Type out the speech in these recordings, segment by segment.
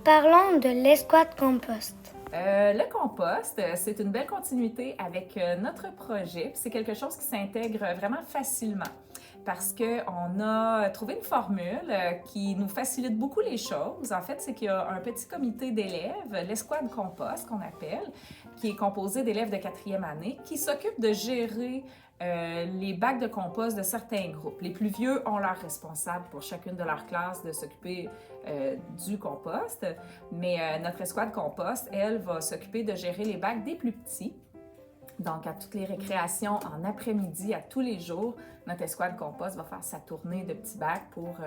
Parlons de l'escouade compost. Le compost, c'est une belle continuité avec notre projet. C'est quelque chose qui s'intègre vraiment facilement parce qu'on a trouvé une formule qui nous facilite beaucoup les choses. En fait, c'est qu'il y a un petit comité d'élèves, l'escouade compost qu'on appelle, qui est composé d'élèves de 4e année, qui s'occupe de gérer les bacs de compost de certains groupes. Les plus vieux ont leur responsable pour chacune de leurs classes de s'occuper du compost, mais notre escouade compost, elle, va s'occuper de gérer les bacs des plus petits. Donc, à toutes les récréations, en après-midi, à tous les jours, notre escouade compost va faire sa tournée de petits bacs pour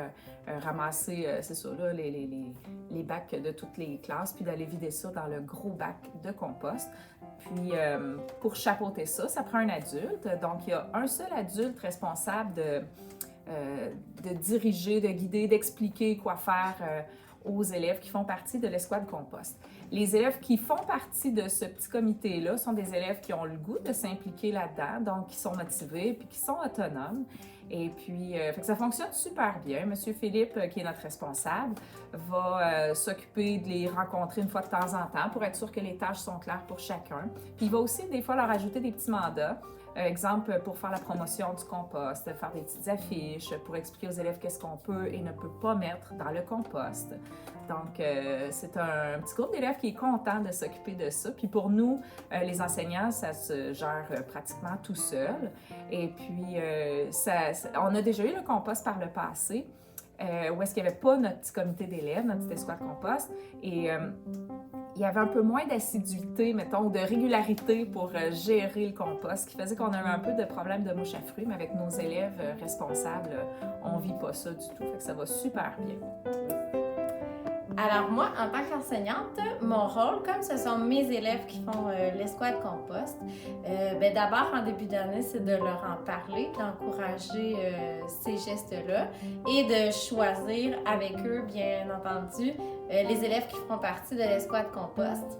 ramasser, c'est ça, là, les bacs de toutes les classes, puis d'aller vider ça dans le gros bac de compost. Puis, pour chapeauter ça, ça prend un adulte. Donc, il y a un seul adulte responsable de diriger, de guider, d'expliquer quoi faire aux élèves qui font partie de l'escouade compost. Les élèves qui font partie de ce petit comité-là sont des élèves qui ont le goût de s'impliquer là-dedans, donc qui sont motivés puis qui sont autonomes. Et puis, fait que ça fonctionne super bien. Monsieur Philippe, qui est notre responsable, va s'occuper de les rencontrer une fois de temps en temps pour être sûr que les tâches sont claires pour chacun. Puis il va aussi des fois leur ajouter des petits mandats. Exemple, pour faire la promotion du compost, faire des petites affiches, pour expliquer aux élèves qu'est-ce qu'on peut et ne peut pas mettre dans le compost. Donc, c'est un petit groupe d'élèves qui est content de s'occuper de ça. Puis pour nous, les enseignants, ça se gère pratiquement tout seul. Et puis, on a déjà eu le compost par le passé, où est-ce qu'il n'y avait pas notre petit comité d'élèves, notre petite escouade compost. Et il y avait un peu moins d'assiduité, mettons, ou de régularité pour gérer le compost, ce qui faisait qu'on avait un peu de problème de mouche à fruits, mais avec nos élèves responsables, on ne vit pas ça du tout. Fait que ça va super bien. Alors moi, en tant qu'enseignante, mon rôle, comme ce sont mes élèves qui font l'escouade compost, d'abord en début d'année, c'est de leur en parler, d'encourager ces gestes-là et de choisir avec eux, bien entendu, les élèves qui feront partie de l'escouade compost.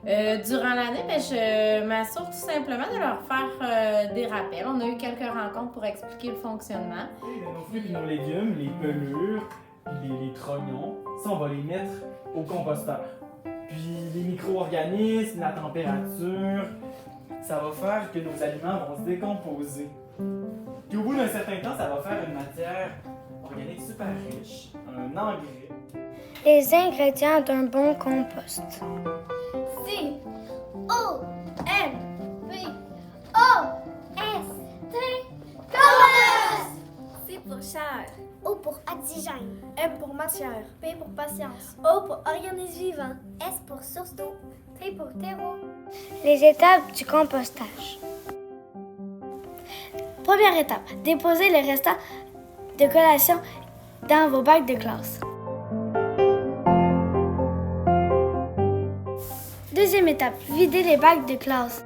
Durant l'année, je m'assure tout simplement de leur faire des rappels. On a eu quelques rencontres pour expliquer le fonctionnement. Nos fruits et nos légumes, les pelures, les trognons, ça, on va les mettre au composteur. Puis les micro-organismes, la température, ça va faire que nos aliments vont se décomposer. Puis au bout d'un certain temps, ça va faire une matière organique super riche, un engrais. Les ingrédients d'un bon compost. C pour chaleur. O pour oxygène. M pour matière. P pour patience. O pour organisme vivant. S pour source d'eau. T pour terreau. Les étapes du compostage. Première étape, déposez les restants de collation dans vos bacs de classe. Deuxième étape, videz les bacs de classe.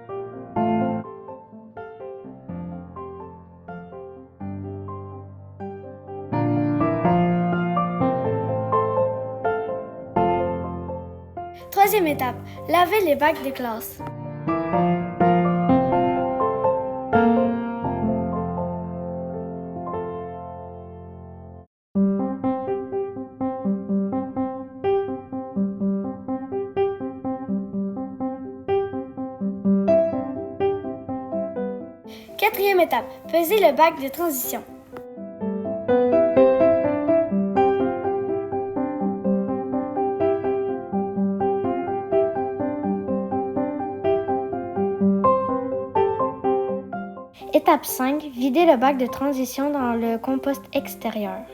Troisième étape, lavez les bacs de classe. Quatrième étape, pesez le bac de transition. Étape 5, videz le bac de transition dans le compost extérieur.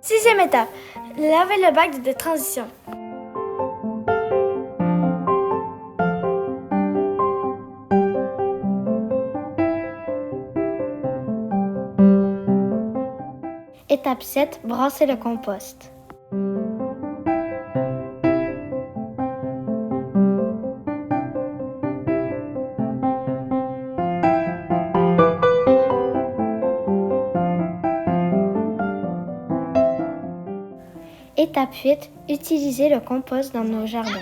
Sixième étape, lavez le bac de transition. Étape 7, brassez le compost. Étape 8, utilisez le compost dans nos jardins.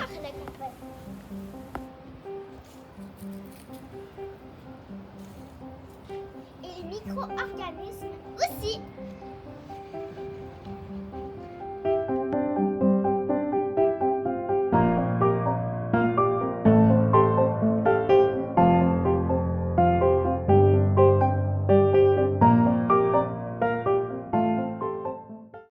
Et le micro micro-organismes aussi.